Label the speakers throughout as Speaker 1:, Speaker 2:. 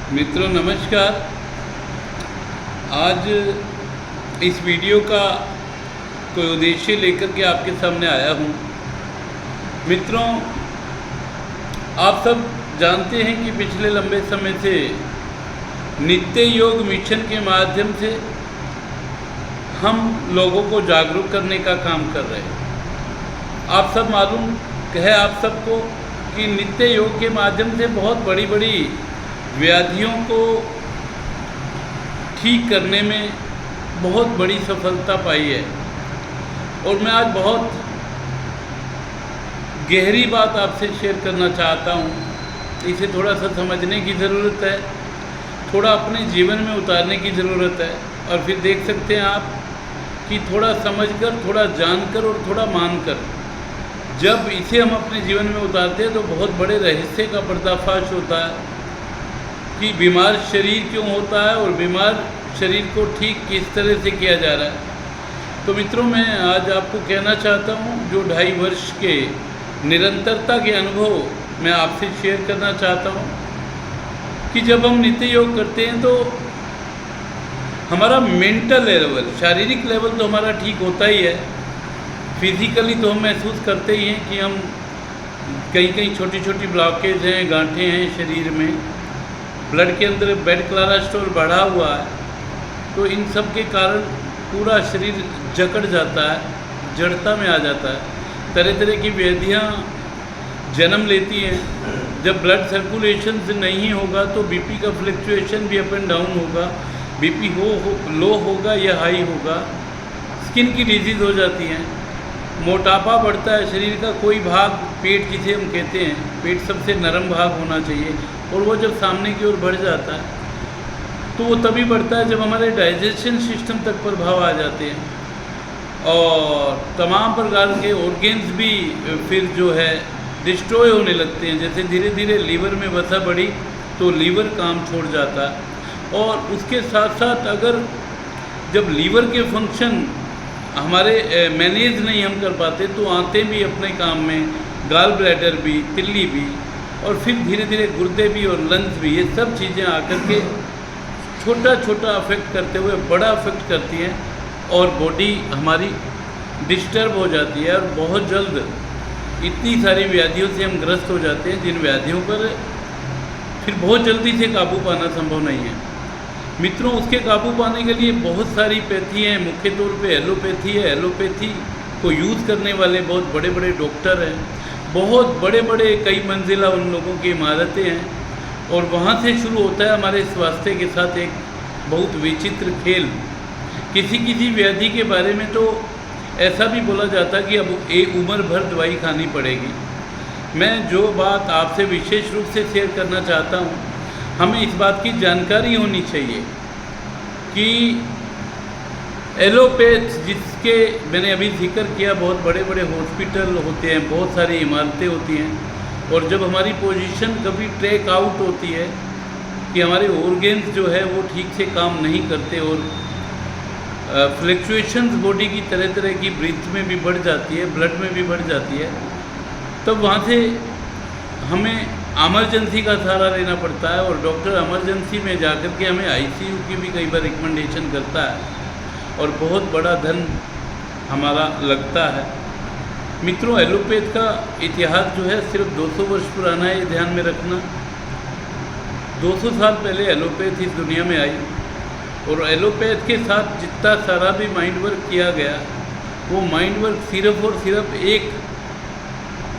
Speaker 1: मित्रों नमस्कार। आज इस वीडियो का कोई उद्देश्य लेकर के आपके सामने आया हूँ। मित्रों, आप सब जानते हैं कि पिछले लंबे समय से नित्य योग मिशन के माध्यम से हम लोगों को जागरूक करने का काम कर रहे हैं। आप सब मालूम है आप सबको कि नित्य योग के माध्यम से बहुत बड़ी बड़ी व्याधियों को ठीक करने में बहुत बड़ी सफलता पाई है। और मैं आज बहुत गहरी बात आपसे शेयर करना चाहता हूँ। इसे थोड़ा सा समझने की ज़रूरत है, थोड़ा अपने जीवन में उतारने की ज़रूरत है। और फिर देख सकते हैं आप कि थोड़ा समझकर, थोड़ा जानकर और थोड़ा मानकर जब इसे हम अपने जीवन में उतारते हैं तो बहुत बड़े रहस्य का पर्दाफाश होता है कि बीमार शरीर क्यों होता है और बीमार शरीर को ठीक किस तरह से किया जा रहा है। तो मित्रों, मैं आज आपको कहना चाहता हूँ जो 2.5 वर्ष के निरंतरता के अनुभव मैं आपसे शेयर करना चाहता हूँ कि जब हम नित्य योग करते हैं तो हमारा मेंटल लेवल, शारीरिक लेवल तो हमारा ठीक होता ही है। फिज़िकली तो हम महसूस करते ही हैं कि हम कहीं छोटी छोटी ब्लॉकेज हैं, गांठें हैं शरीर में, ब्लड के अंदर बैड कोलेस्ट्रॉल बढ़ा हुआ है। तो इन सब के कारण पूरा शरीर जकड़ जाता है, जड़ता में आ जाता है। तरह तरह की व्याधियाँ जन्म लेती हैं। जब ब्लड सर्कुलेशन से नहीं होगा तो बीपी का फ्लक्चुएशन भी अप एंड डाउन होगा, बीपी लो होगा या हाई होगा। स्किन की डिजीज़ हो जाती हैं, मोटापा बढ़ता है शरीर का कोई भाग, पेट जिसे हम कहते हैं, पेट सबसे नरम भाग होना चाहिए और वो जब सामने की ओर बढ़ जाता है तो वो तभी बढ़ता है जब हमारे डाइजेशन सिस्टम तक प्रभाव आ जाते हैं और तमाम प्रकार के ऑर्गेन्स भी फिर जो है डिस्ट्रॉय होने लगते हैं। जैसे धीरे धीरे लीवर में वसा बढ़ी तो लीवर काम छोड़ जाता है। और उसके साथ साथ अगर जब लीवर के फंक्शन हमारे मैनेज नहीं हम कर पाते तो आंतें भी अपने काम में, गाल ब्लैडर भी, तिल्ली भी, और फिर धीरे धीरे गुर्दे भी और लंग्स भी, ये सब चीज़ें आकर के छोटा छोटा अफेक्ट करते हुए बड़ा अफेक्ट करती हैं और बॉडी हमारी डिस्टर्ब हो जाती है और बहुत जल्द इतनी सारी व्याधियों से हम ग्रस्त हो जाते हैं जिन व्याधियों पर फिर बहुत जल्दी से काबू पाना संभव नहीं है। मित्रों, उसके काबू पाने के लिए बहुत सारी पैथी हैं। मुख्य तौर पे एलोपैथी है। एलोपैथी को यूज़ करने वाले बहुत बड़े बड़े डॉक्टर हैं, बहुत बड़े बड़े कई मंजिला उन लोगों की इमारतें हैं और वहाँ से शुरू होता है हमारे स्वास्थ्य के साथ एक बहुत विचित्र खेल। किसी किसी व्याधि के बारे में तो ऐसा भी बोला जाता है कि अब एक उम्र भर दवाई खानी पड़ेगी। मैं जो बात आपसे विशेष रूप से शेयर करना चाहता हूँ, हमें इस बात की जानकारी होनी चाहिए कि एलोपैथ जिसके मैंने अभी जिक्र किया, बहुत बड़े बड़े हॉस्पिटल होते हैं, बहुत सारी इमारतें होती हैं और जब हमारी पोजीशन कभी ट्रैक आउट होती है कि हमारे ऑर्गेन्स जो है वो ठीक से काम नहीं करते और फ्लक्चुएशंस बॉडी की तरह तरह की ब्रीथ में भी बढ़ जाती है, ब्लड में भी बढ़ जाती है, तब वहाँ से हमें एमरजेंसी का सहारा लेना पड़ता है और डॉक्टर एमरजेंसी में जाकर के हमें आईसीयू की भी कई बार रिकमेंडेशन करता है और बहुत बड़ा धन हमारा लगता है। मित्रों, एलोपैथ का इतिहास जो है सिर्फ 200 वर्ष पुराना है, ये ध्यान में रखना। 200 साल पहले एलोपैथ इस दुनिया में आई और एलोपैथ के साथ जितना सारा भी माइंड वर्क किया गया वो माइंड वर्क सिर्फ और सिर्फ एक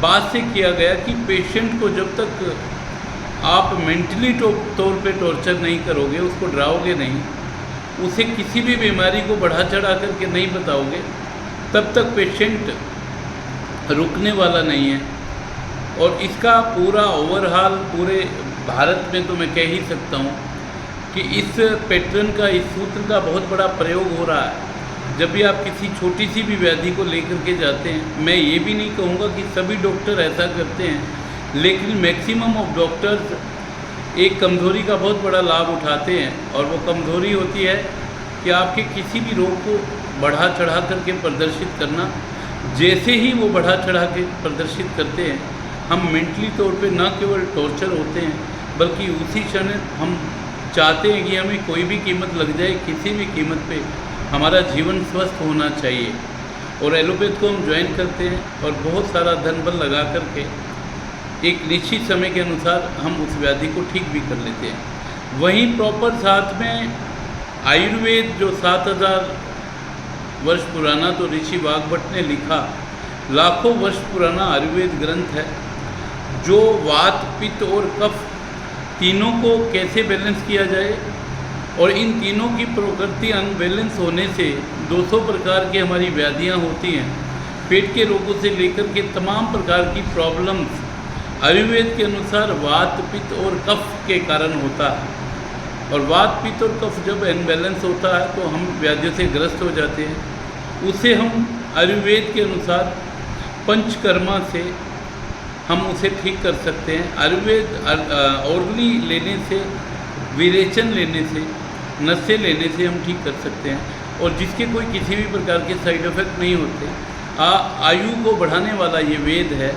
Speaker 1: बात से किया गया कि पेशेंट को जब तक आप मेंटली तौर पे टॉर्चर नहीं करोगे, उसको डराओगे नहीं, उसे किसी भी बीमारी को बढ़ा चढ़ा करके नहीं बताओगे, तब तक पेशेंट रुकने वाला नहीं है। और इसका पूरा ओवरहाल पूरे भारत में तो मैं कह ही सकता हूँ कि इस पैटर्न का, इस सूत्र का बहुत बड़ा प्रयोग हो रहा है। जब भी आप किसी छोटी सी भी व्याधि को लेकर के जाते हैं, मैं ये भी नहीं कहूँगा कि सभी डॉक्टर ऐसा करते हैं, लेकिन मैक्सिमम ऑफ डॉक्टर्स एक कमज़ोरी का बहुत बड़ा लाभ उठाते हैं और वो कमज़ोरी होती है कि आपके किसी भी रोग को बढ़ा चढ़ा करके प्रदर्शित करना। जैसे ही वो बढ़ा चढ़ा के प्रदर्शित करते हैं, हम मेंटली तौर पे न केवल टॉर्चर होते हैं बल्कि उसी क्षण हम चाहते हैं कि हमें कोई भी कीमत लग जाए, किसी भी कीमत पे हमारा जीवन स्वस्थ होना चाहिए। और एलोपैथ को हम ज्वाइन करते हैं और बहुत सारा धन बल लगा करके एक निश्चित समय के अनुसार हम उस व्याधि को ठीक भी कर लेते हैं। वहीं प्रॉपर साथ में आयुर्वेद जो 7000 वर्ष पुराना तो ऋषि वाग्भट ने लिखा, लाखों वर्ष पुराना आयुर्वेद ग्रंथ है, जो वात पित्त और कफ तीनों को कैसे बैलेंस किया जाए और इन तीनों की प्रकृति अनबैलेंस होने से 200 प्रकार की हमारी व्याधियां होती हैं। पेट के रोगों से लेकर के तमाम प्रकार की प्रॉब्लम्स आयुर्वेद के अनुसार वात पित्त और कफ के कारण होता है। और वात पित्त और कफ जब अनबैलेंस होता है तो हम व्याधियों से ग्रस्त हो जाते हैं। उसे हम आयुर्वेद के अनुसार पंचकर्मा से हम उसे ठीक कर सकते हैं। आयुर्वेद औरली लेने से, विरेचन लेने से, नशे लेने से हम ठीक कर सकते हैं और जिसके कोई किसी भी प्रकार के साइड इफ़ेक्ट नहीं होते। आयु को बढ़ाने वाला ये वेद है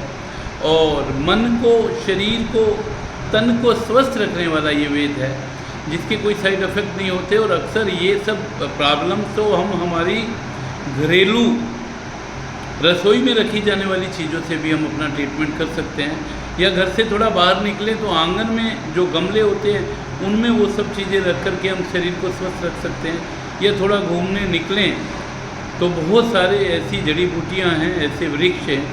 Speaker 1: और मन को, शरीर को, तन को स्वस्थ रखने वाला ये वेद है, जिसके कोई साइड इफ़ेक्ट नहीं होते। और अक्सर ये सब प्रॉब्लम तो हम हमारी घरेलू रसोई में रखी जाने वाली चीज़ों से भी हम अपना ट्रीटमेंट कर सकते हैं, या घर से थोड़ा बाहर निकले तो आंगन में जो गमले होते हैं उनमें वो सब चीज़ें रख करके हम शरीर को स्वस्थ रख सकते हैं। या थोड़ा घूमने निकलें तो बहुत सारे ऐसी जड़ी बूटियाँ हैं, ऐसे वृक्ष हैं,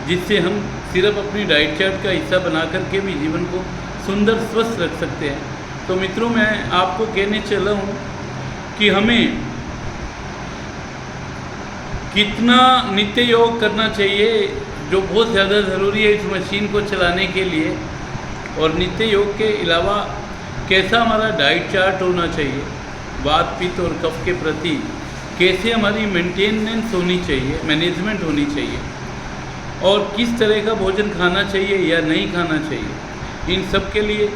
Speaker 1: जिससे हम सिर्फ अपनी डाइट चार्ट का हिस्सा बना करके भी जीवन को सुंदर स्वस्थ रख सकते हैं। तो मित्रों, मैं आपको कहने चला हूँ कि हमें कितना नित्य योग करना चाहिए, जो बहुत ज़्यादा ज़रूरी है इस मशीन को चलाने के लिए। और नित्य योग के अलावा कैसा हमारा डाइट चार्ट होना चाहिए, वात पित्त और कफ के प्रति कैसे हमारी मेंटेनेंस होनी चाहिए, मैनेजमेंट होनी चाहिए, और किस तरह का भोजन खाना चाहिए या नहीं खाना चाहिए, इन सब के लिए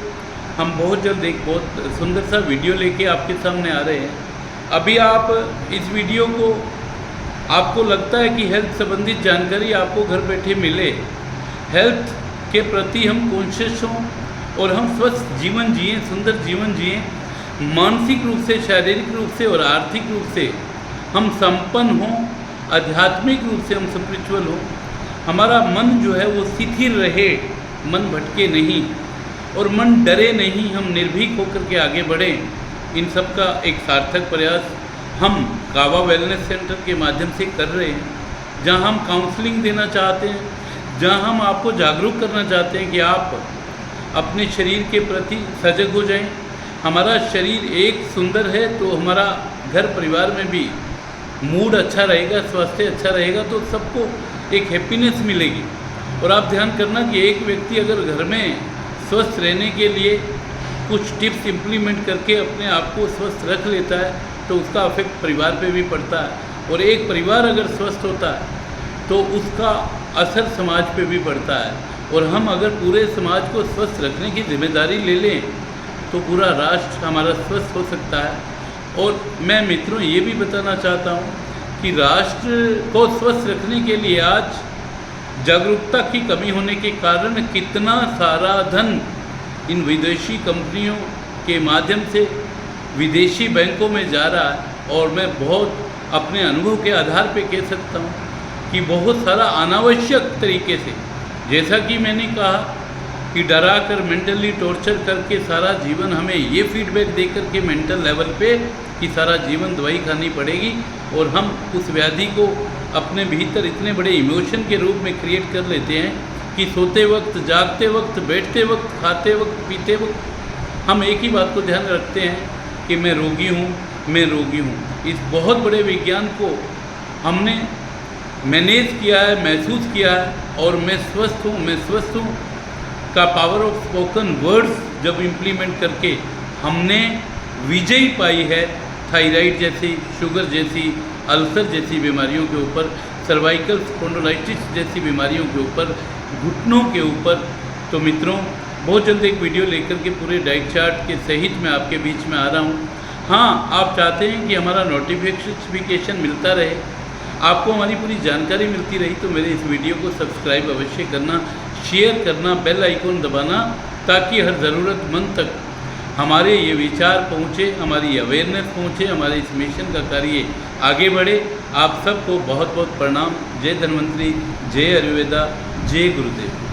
Speaker 1: हम बहुत जल्द एक बहुत सुंदर सा वीडियो लेके आपके सामने आ रहे हैं। अभी आप इस वीडियो को, आपको लगता है कि हेल्थ संबंधित जानकारी आपको घर बैठे मिले, हेल्थ के प्रति हम कॉन्शियस हों और हम स्वस्थ जीवन जिएं, सुंदर जीवन जिएं, मानसिक रूप से, शारीरिक रूप से और आर्थिक रूप से हम संपन्न हों, आध्यात्मिक रूप से हम स्पिरिचुअल हों, हमारा मन जो है वो शिथिल रहे, मन भटके नहीं और मन डरे नहीं, हम निर्भीक होकर के आगे बढ़ें। इन सब का एक सार्थक प्रयास हम कावा वेलनेस सेंटर के माध्यम से कर रहे हैं, जहां हम काउंसलिंग देना चाहते हैं, जहां हम आपको जागरूक करना चाहते हैं कि आप अपने शरीर के प्रति सजग हो जाएं। हमारा शरीर एक सुंदर है तो हमारा घर परिवार में भी मूड अच्छा रहेगा, स्वास्थ्य अच्छा रहेगा, तो सबको एक हैप्पीनेस मिलेगी। और आप ध्यान करना कि एक व्यक्ति अगर घर में स्वस्थ रहने के लिए कुछ टिप्स इम्प्लीमेंट करके अपने आप को स्वस्थ रख लेता है तो उसका इफेक्ट परिवार पे भी पड़ता है, और एक परिवार अगर स्वस्थ होता है तो उसका असर समाज पे भी पड़ता है। और हम अगर पूरे समाज को स्वस्थ रखने की जिम्मेदारी ले लें तो पूरा राष्ट्र हमारा स्वस्थ हो सकता है। और मैं मित्रों ये भी बताना चाहता हूँ कि राष्ट्र को स्वस्थ रखने के लिए आज जागरूकता की कमी होने के कारण कितना सारा धन इन विदेशी कंपनियों के माध्यम से विदेशी बैंकों में जा रहा है। और मैं बहुत अपने अनुभव के आधार पे कह सकता हूँ कि बहुत सारा अनावश्यक तरीके से, जैसा कि मैंने कहा कि डरा कर, मेंटली टॉर्चर करके सारा जीवन हमें ये फीडबैक दे करके मेंटल लेवल पे कि सारा जीवन दवाई खानी पड़ेगी, और हम उस व्याधि को अपने भीतर इतने बड़े इमोशन के रूप में क्रिएट कर लेते हैं कि सोते वक्त, जागते वक्त, बैठते वक्त, खाते वक्त, पीते वक्त हम एक ही बात को ध्यान रखते हैं कि मैं रोगी हूँ, मैं रोगी हूँ। इस बहुत बड़े विज्ञान को हमने मैनेज किया है, महसूस किया है, और मैं स्वस्थ हूँ, मैं स्वस्थ हूँ का पावर ऑफ स्पोकन वर्ड्स जब इम्प्लीमेंट करके हमने विजय पाई है थायराइड जैसी, शुगर जैसी, अल्सर जैसी बीमारियों के ऊपर, सर्वाइकल स्पॉन्डिलाइटिस जैसी बीमारियों के ऊपर, घुटनों के ऊपर। तो मित्रों, बहुत जल्द एक वीडियो लेकर के पूरे डाइट चार्ट के सहित मैं आपके बीच में आ रहा हूँ। हाँ, आप चाहते हैं कि हमारा नोटिफिकेशन मिलता रहे, आपको हमारी पूरी जानकारी मिलती रही, तो मेरे इस वीडियो को सब्सक्राइब अवश्य करना, शेयर करना, बेल आइकॉन दबाना ताकि हर ज़रूरतमंद तक हमारे ये विचार पहुँचे, हमारी अवेयरनेस पहुँचे, हमारे इस मिशन का कार्य आगे बढ़े। आप सबको बहुत बहुत प्रणाम। जय धन्वंतरी, जय आयुर्वेदा, जय गुरुदेव।